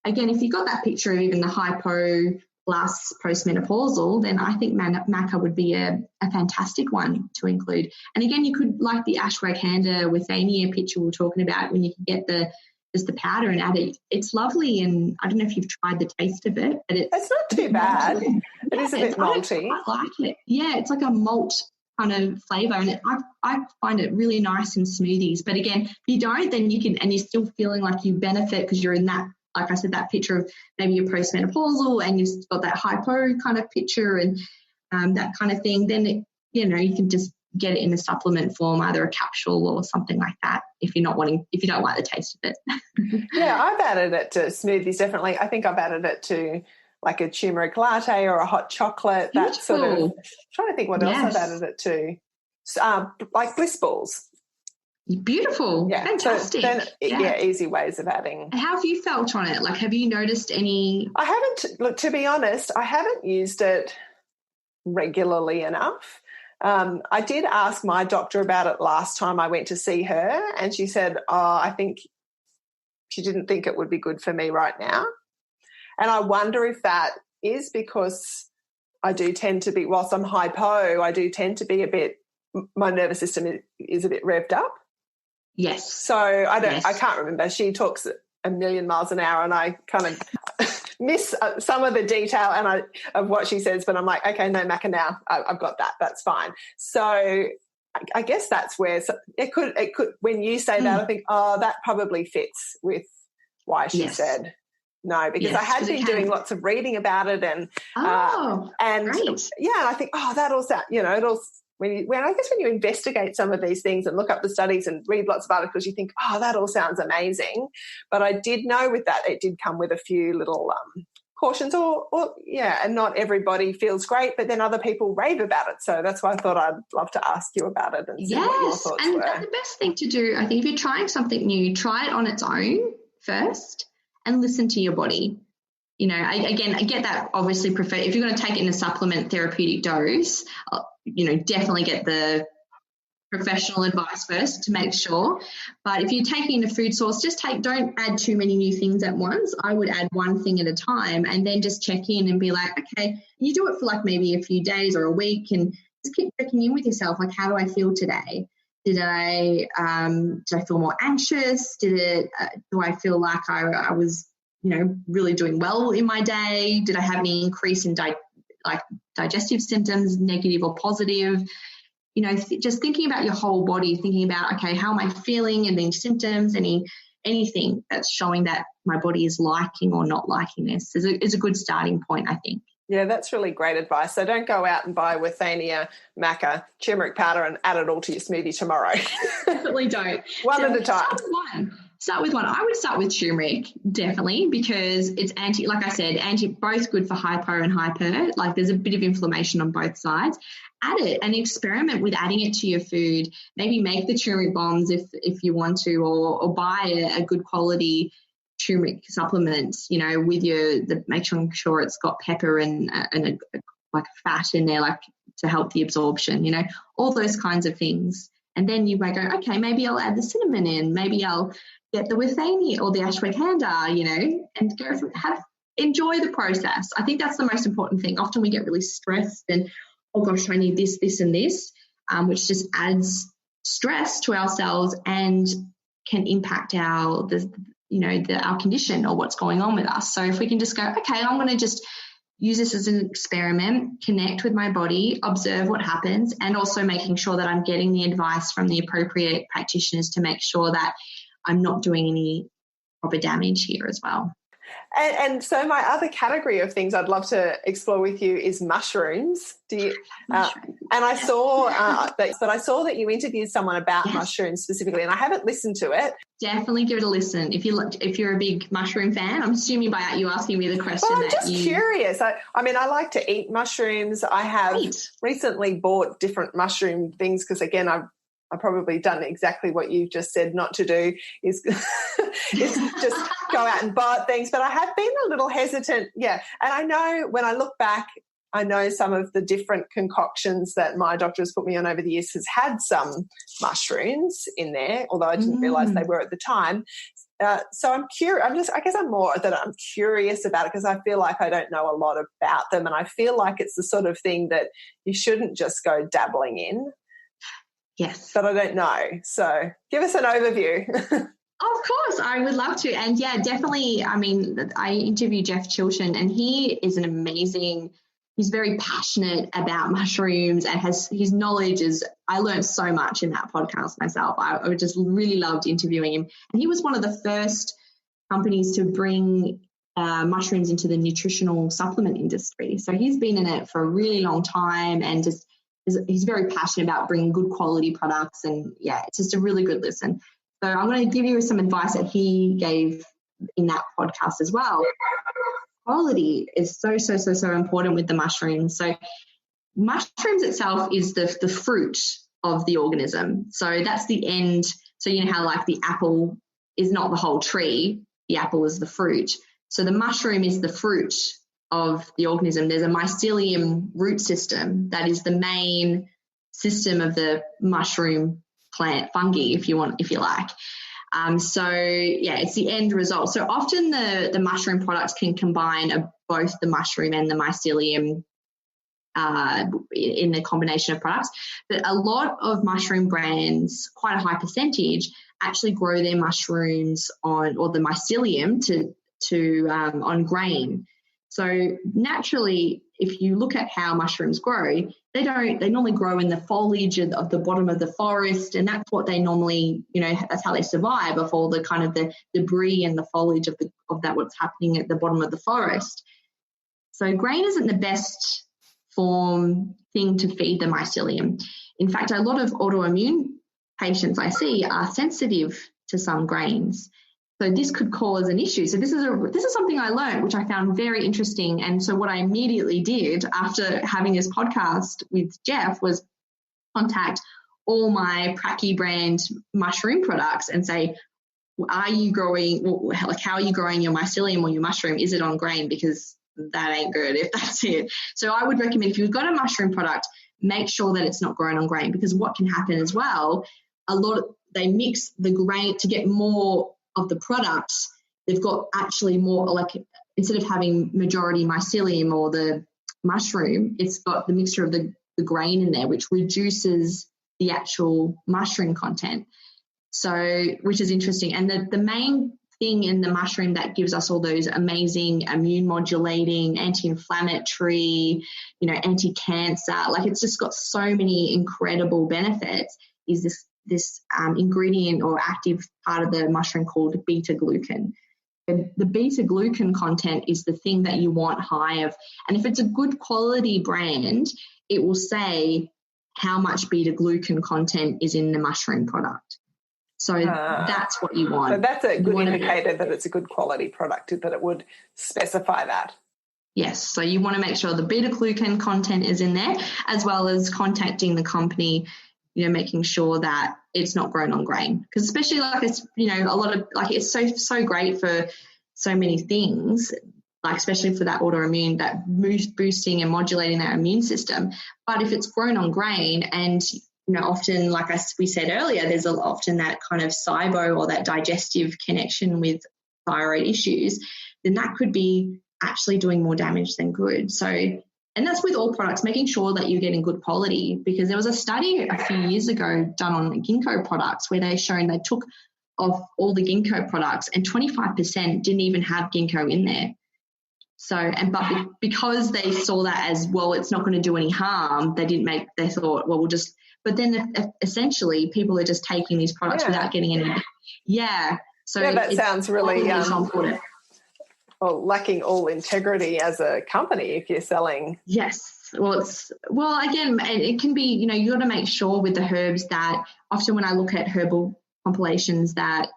again, if you've got that picture of even the hypo plus postmenopausal, then I think maca would be a fantastic one to include. And again, you could, like the Ashwagandha Withania picture we were talking about, when you can get the powder and add it. It's lovely, and I don't know if you've tried the taste of it, but it's not too bad. It is a bit malty. I like it. Yeah, it's like a malt kind of flavour, and I find it really nice in smoothies. But again, if you don't, then you can, and you're still feeling like you benefit because you're in that, like I said, that picture of maybe you're postmenopausal and you've got that hypo kind of picture and that kind of thing, then you can just get it in a supplement form, either a capsule or something like that, if you don't like the taste of it. Yeah, I've added it to smoothies, definitely. I think I've added it to like a turmeric latte or a hot chocolate. Beautiful. That sort of, I'm trying to think what else I've added it to. Like bliss balls. Beautiful. Yeah. Fantastic. So easy ways of adding. How have you felt on it? Like, have you noticed any? I haven't, look, to be honest, I haven't used it regularly enough. I did ask my doctor about it last time I went to see her, and she said, I think she didn't think it would be good for me right now. And I wonder if that is because I do tend to be, whilst I'm hypo, I do tend to be my nervous system is a bit revved up. Yes. So I can't remember. She talks a million miles an hour, and I kind of miss some of the detail of what she says, but I'm like, okay, no, maca now. I've got that. That's fine. So I guess that's where it could, when you say that, I think, that probably fits with why she said no, because I had been doing lots of reading about it and great. Yeah, and I think, that all sounds, when you investigate some of these things and look up the studies and read lots of articles, you think, that all sounds amazing. But I did know with that it did come with a few little cautions and not everybody feels great, but then other people rave about it. So that's why I thought I'd love to ask you about it and see what your thoughts were. And the best thing to do, I think, if you're trying something new, try it on its own first and listen to your body. I get that, obviously prefer, if you're going to take it in a supplement therapeutic dose, definitely get the professional advice first to make sure. But if you're taking a food source, don't add too many new things at once. I would add one thing at a time and then just check in and be like, okay, you do it for like maybe a few days or a week and just keep checking in with yourself. Like, how do I feel today? Did I feel more anxious? Do I feel like I was, really doing well in my day? Did I have any increase in digestive symptoms, negative or positive? Just thinking about your whole body, thinking about, okay, how am I feeling, and then symptoms, anything that's showing that my body is liking or not liking this is a good starting point, I think. Yeah, that's really great advice. So don't go out and buy Withania, Maca, turmeric powder and add it all to your smoothie tomorrow. Definitely don't. One at a time. Start with one. I would start with turmeric, definitely, because it's both good for hypo and hyper. Like, there's a bit of inflammation on both sides. Add it and experiment with adding it to your food. Maybe make the turmeric bombs if you want to, or buy a good quality turmeric supplement, with make sure it's got pepper and like fat in there, like to help the absorption, all those kinds of things. And then you might go, okay, maybe I'll add the cinnamon in, maybe I'll get the Withania or the Ashwagandha, and enjoy the process. I think that's the most important thing. Often we get really stressed and, oh gosh, I need this, this and this, which just adds stress to ourselves and can impact our condition or what's going on with us. So if we can just go, okay, I'm going to just use this as an experiment, connect with my body, observe what happens, and also making sure that I'm getting the advice from the appropriate practitioners to make sure that I'm not doing any proper damage here as well. And so my other category of things I'd love to explore with you is mushrooms. And I saw that you interviewed someone about mushrooms specifically, and I haven't listened to it. Definitely give it a listen. If you're a big mushroom fan, I'm assuming by you asking me the question. Well, I'm just curious. I like to eat mushrooms. I have recently bought different mushroom things because, again, I've probably done exactly what you just said not to do is just go out and buy things. But I have been a little hesitant. Yeah. And I know when I look back, I know some of the different concoctions that my doctor has put me on over the years has had some mushrooms in there, although I didn't realise they were at the time. So I'm curious. I'm curious about it because I feel like I don't know a lot about them, and I feel like it's the sort of thing that you shouldn't just go dabbling in. Yes. But I don't know. So give us an overview. Of course, I would love to. And yeah, definitely, I interviewed Jeff Chilton, and he is he's very passionate about mushrooms, and his knowledge I learned so much in that podcast myself. I just really loved interviewing him. And he was one of the first companies to bring mushrooms into the nutritional supplement industry. So he's been in it for a really long time, and he's very passionate about bringing good quality products. And yeah, it's just a really good listen. So I'm going to give you some advice that he gave in that podcast as well. Quality is so important with the mushrooms. So mushrooms itself is the fruit of the organism. So that's the end. So you know how like the apple is not the whole tree, the apple is the fruit. So the mushroom is the fruit of the organism. There's a mycelium root system that is the main system of the mushroom plant, fungi, if you like. So yeah, it's the end result. So often the mushroom products can combine both the mushroom and the mycelium in the combination of products. But a lot of mushroom brands, quite a high percentage, actually grow their mushrooms or the mycelium on grain. So naturally, if you look at how mushrooms grow, they normally grow in the foliage of the bottom of the forest, and that's what they normally, that's how they survive of all the kind of the debris and the foliage of that what's happening at the bottom of the forest. So grain isn't the best thing to feed the mycelium. In fact, a lot of autoimmune patients I see are sensitive to some grains. So this could cause an issue. So this is something I learned, which I found very interesting. And so what I immediately did after having this podcast with Jeff was contact all my Pracky brand mushroom products and say, how are you growing your mycelium or your mushroom? Is it on grain? Because that ain't good if that's it. So I would recommend if you've got a mushroom product, make sure that it's not grown on grain, because what can happen as well, they mix the grain to get more of the products. They've got actually more, like instead of having majority mycelium or the mushroom, it's got the mixture of the grain in there, which reduces the actual mushroom content. So, which is interesting. And the main thing in the mushroom that gives us all those amazing immune modulating, anti-inflammatory, anti-cancer, like it's just got so many incredible benefits, is this ingredient or active part of the mushroom called beta-glucan. The beta-glucan content is the thing that you want high of. And if it's a good quality brand, it will say how much beta-glucan content is in the mushroom product. So that's what you want. So that's a good indicator that it's a good quality product, that it would specify that. Yes. So you want to make sure the beta-glucan content is in there, as well as contacting the company, making sure that it's not grown on grain. Because especially like it's, a lot of, like it's so great for so many things, like especially for that autoimmune, that boosting and modulating that immune system. But if it's grown on grain and often, like we said earlier, there's often that kind of SIBO or that digestive connection with thyroid issues, then that could be actually doing more damage than good. So, and that's with all products, making sure that you're getting good quality, because there was a study a few years ago done on ginkgo products where they took off all the ginkgo products and 25% didn't even have ginkgo in there. So, but because they saw that as, well, it's not going to do any harm, they thought, well, we'll just, but then essentially people are just taking these products without getting any. So that sounds really lacking all integrity as a company if you're selling. Yes. Well, again, it can be, you got to make sure with the herbs that often when I look at herbal compilations that,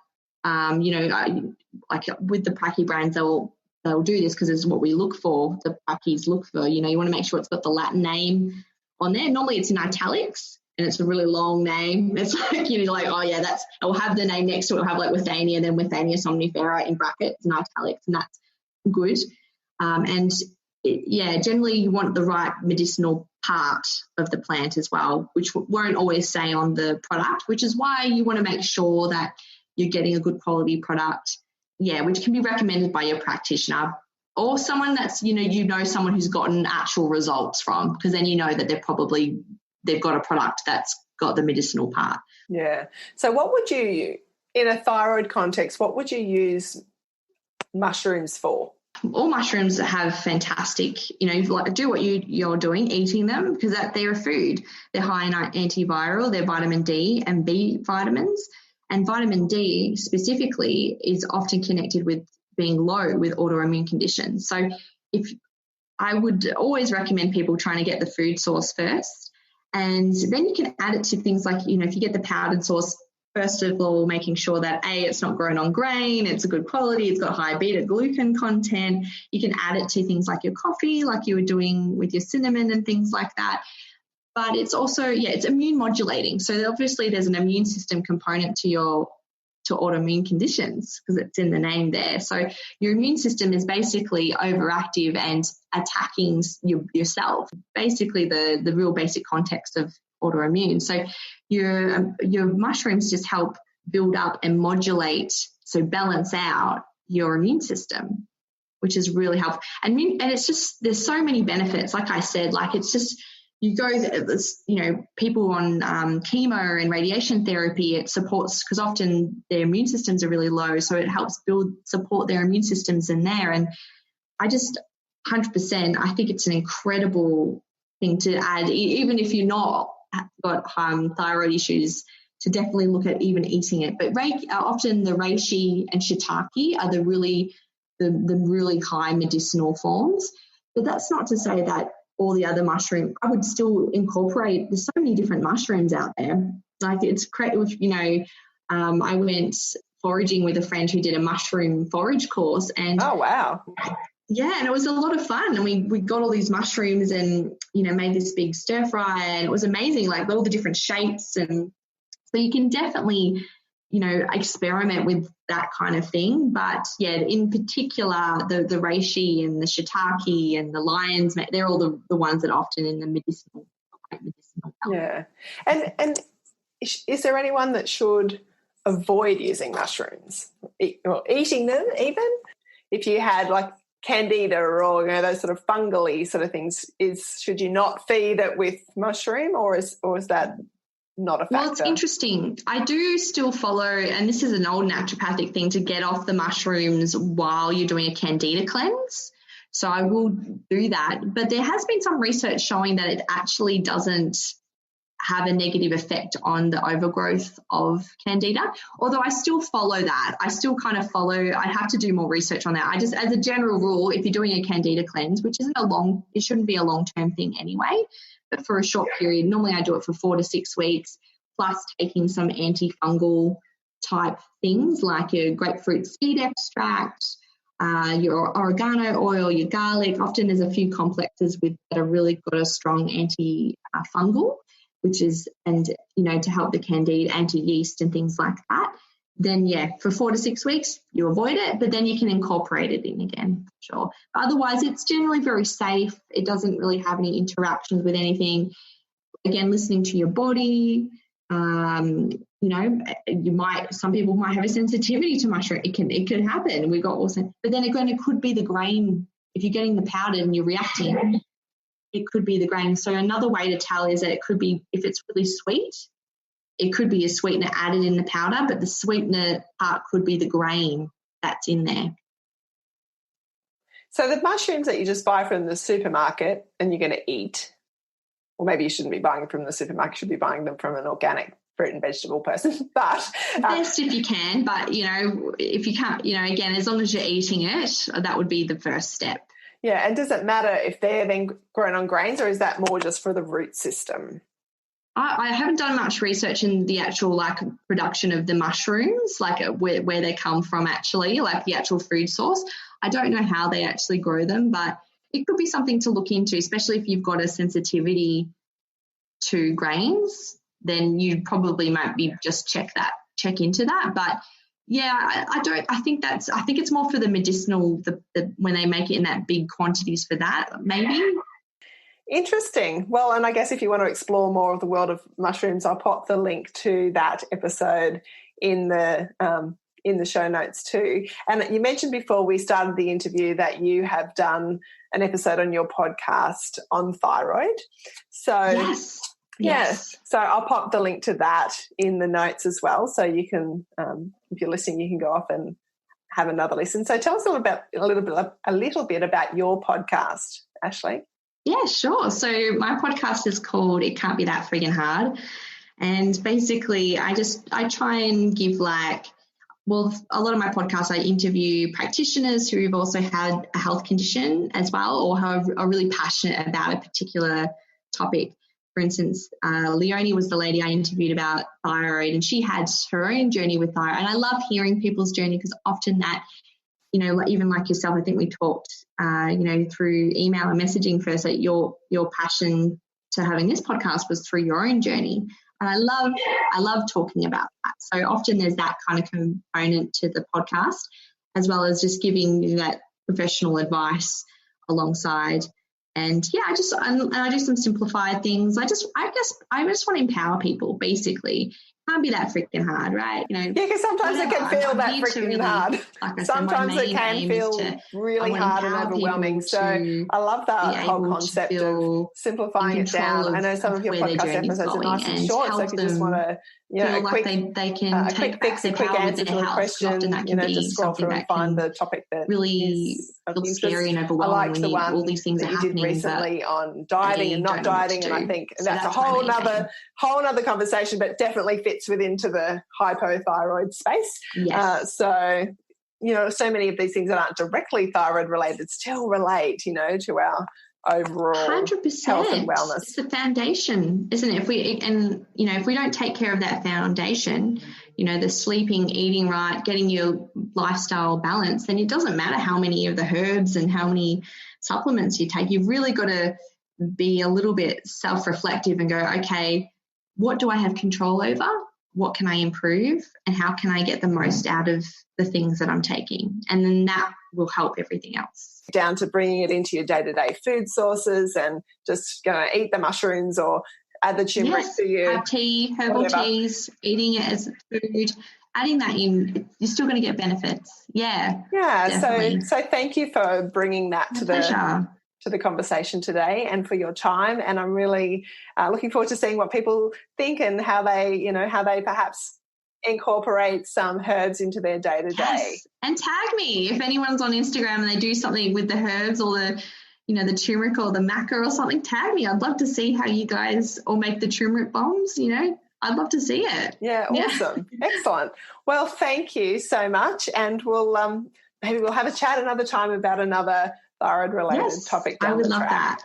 like with the Pracky brands, they'll do this because it's what we look for. The Prackies look for, you want to make sure it's got the Latin name on there. Normally it's in italics and it's a really long name. It's like, it'll have the name next to it. It'll have like Withania, then Withania somnifera in brackets and italics, and that's good. Generally you want the right medicinal part of the plant as well, which won't always say on the product, which is why you want to make sure that you're getting a good quality product, which can be recommended by your practitioner or someone that's, someone who's gotten actual results from, because then that they've got a product that's got the medicinal part. Yeah. So what would you, in a thyroid context, what would you use mushrooms for? All mushrooms have fantastic, do what you're doing, eating them, because they're a food. They're high in antiviral, they're vitamin D and B vitamins. And vitamin D specifically is often connected with being low with autoimmune conditions. So I would always recommend people trying to get the food source first. And then you can add it to things like, if you get the powdered source, first of all, making sure that it's not grown on grain, it's a good quality, it's got high beta-glucan content. You can add it to things like your coffee, like you were doing with your cinnamon and things like that. But it's also, it's immune modulating. So obviously there's an immune system component to autoimmune conditions because it's in the name there. So your immune system is basically overactive and attacking yourself, basically the real basic context of autoimmune. So your mushrooms just help build up and modulate, so balance out your immune system, which is really helpful. And it's just, there's so many benefits. Like I said, like it's just, you go, people on chemo and radiation therapy, it supports, because often their immune systems are really low, so it helps support their immune systems in there. And I just 100%, I think it's an incredible thing to add, even if you're not got thyroid issues, to definitely look at even eating it. But often the reishi and shiitake are the really high medicinal forms. But that's not to say that all the other mushroom, I would still incorporate, there's so many different mushrooms out there. Like it's great, I went foraging with a friend who did a mushroom forage course, and oh wow. Yeah, and it was a lot of fun, and we got all these mushrooms and made this big stir fry, and it was amazing, like all the different shapes. And so you can definitely experiment with that kind of thing. But yeah, in particular, the reishi and the shiitake and the lion's mane, they're all the ones that are often in the medicinal Yeah. And is there anyone that should avoid using mushrooms or eating them even? If you had like candida or those sort of fungal sort of things, should you not feed it with mushroom, or is that not a factor? Well, it's interesting. I do still follow, and this is an old naturopathic thing, to get off the mushrooms while you're doing a candida cleanse. So I will do that. But there has been some research showing that it actually doesn't have a negative effect on the overgrowth of candida, although I still follow that. I still kind of follow, I have to do more research on that. I just, as a general rule, if you're doing a candida cleanse, which it shouldn't be a long-term thing anyway, but for a short period, normally I do it for 4 to 6 weeks, plus taking some antifungal type things like your grapefruit seed extract, your oregano oil, your garlic. Often there's a few complexes that are really got a strong antifungal, which is, and, to help the candida, anti-yeast and things like that. Then, for 4 to 6 weeks, you avoid it, but then you can incorporate it in again, sure. But otherwise, it's generally very safe. It doesn't really have any interactions with anything. Again, listening to your body, some people might have a sensitivity to mushroom. It could happen. We've got also, but then again, it could be the grain. If you're getting the powder and you're reacting, it could be the grain. So another way to tell is that it could be, if it's really sweet, it could be a sweetener added in the powder, but the sweetener part could be the grain that's in there. So the mushrooms that you just buy from the supermarket and you're going to eat, or maybe you shouldn't be buying them from the supermarket, you should be buying them from an organic fruit and vegetable person. But best if you can, but if you can't, again, as long as you're eating it, that would be the first step. Yeah, and does it matter if they're then grown on grains, or is that more just for the root system? I haven't done much research in the actual production of the mushrooms, where they come from actually, the actual food source. I don't know how they actually grow them, but it could be something to look into, especially if you've got a sensitivity to grains. Then you probably might be just check into that. But yeah, I think it's more for the medicinal, when they make it in that big quantities for that, maybe. Interesting. Well, and I guess if you want to explore more of the world of mushrooms, I'll pop the link to that episode in the show notes too. And you mentioned before we started the interview that you have done an episode on your podcast on thyroid. So yes. So I'll pop the link to that in the notes as well. So you can, if you're listening, you can go off and have another listen. So tell us a little bit about your podcast, Ashleigh. Yeah, sure. So my podcast is called It Can't Be That Friggin' Hard. And basically I try and give a lot of my podcasts, I interview practitioners who've also had a health condition as well, or who are really passionate about a particular topic. For instance, Leonie was the lady I interviewed about thyroid, and she had her own journey with thyroid. And I love hearing people's journey, because often that, even like yourself, I think we talked, through email and messaging first, that your passion to having this podcast was through your own journey. And I love talking about that. So often there's that kind of component to the podcast, as well as just giving you that professional advice alongside. And I do some simplified things. I just want to empower people, basically. Can't be that freaking hard, right? Because sometimes it can feel that freaking hard. Sometimes it can feel really hard and overwhelming. So I love that whole concept of simplifying it down. I know some of your podcast episodes are nice and short, so if you just want to, a quick fix, a quick answer to a question, just scroll through and find the topic that really feels scary and overwhelming. I liked the one all these things that are you did happening recently on dieting and not dieting, and I think that's a whole other conversation, but definitely fits into the hypothyroid space. Yes. So many of these things that aren't directly thyroid related still relate, to our overall 100%. Health and wellness. It's the foundation, isn't it? If we don't take care of that foundation, the sleeping, eating right, getting your lifestyle balance, then it doesn't matter how many of the herbs and how many supplements you take. You've really got to be a little bit self-reflective and go, okay, what do I have control over? What can I improve? And how can I get the most out of the things that I'm taking? And then that will help everything else. Down to bringing it into your day-to-day food sources and just going to eat the mushrooms or add the turmeric to your have tea, herbal teas, eating it as food, adding that in, you're still going to get benefits. Yeah. So thank you for bringing that to the conversation today and for your time. And I'm really looking forward to seeing what people think and how they perhaps incorporate some herbs into their day-to-day. Yes. And tag me if anyone's on Instagram and they do something with the herbs or the turmeric or the maca or something. Tag me. I'd love to see how you guys all make the turmeric bombs. I'd love to see it. Yeah, awesome. Excellent. Well, thank you so much, and we'll maybe we'll have a chat another time about another thyroid-related topic down the track. I would love that.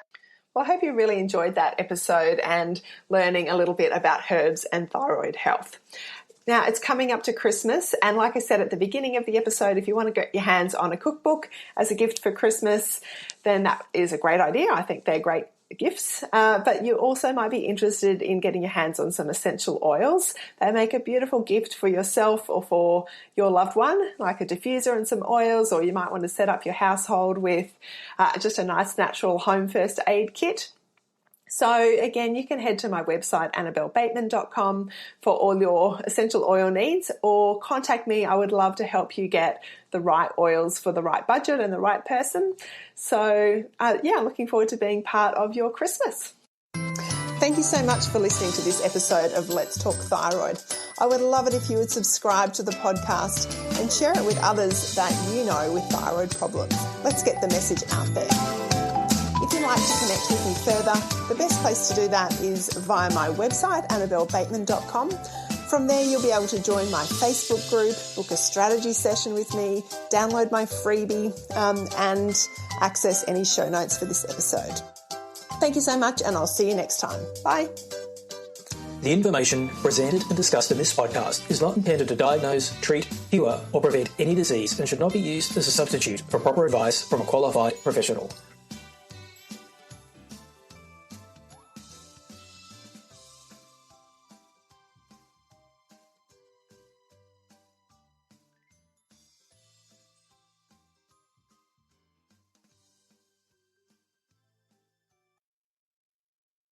Well, I hope you really enjoyed that episode and learning a little bit about herbs and thyroid health. Now, it's coming up to Christmas, and like I said at the beginning of the episode, if you want to get your hands on a cookbook as a gift for Christmas, then that is a great idea. I think they're great gifts, but you also might be interested in getting your hands on some essential oils. They make a beautiful gift for yourself or for your loved one, like a diffuser and some oils, or you might want to set up your household with just a nice natural home first aid kit. So again, you can head to my website, annabellebateman.com, for all your essential oil needs, or contact me. I would love to help you get the right oils for the right budget and the right person. So looking forward to being part of your Christmas. Thank you so much for listening to this episode of Let's Talk Thyroid. I would love it if you would subscribe to the podcast and share it with others that you know with thyroid problems. Let's get the message out there. If you'd like to connect with me further, the best place to do that is via my website, annabellebateman.com. From there, you'll be able to join my Facebook group, book a strategy session with me, download my freebie, and access any show notes for this episode. Thank you so much, and I'll see you next time. Bye. The information presented and discussed in this podcast is not intended to diagnose, treat, cure, or prevent any disease and should not be used as a substitute for proper advice from a qualified professional.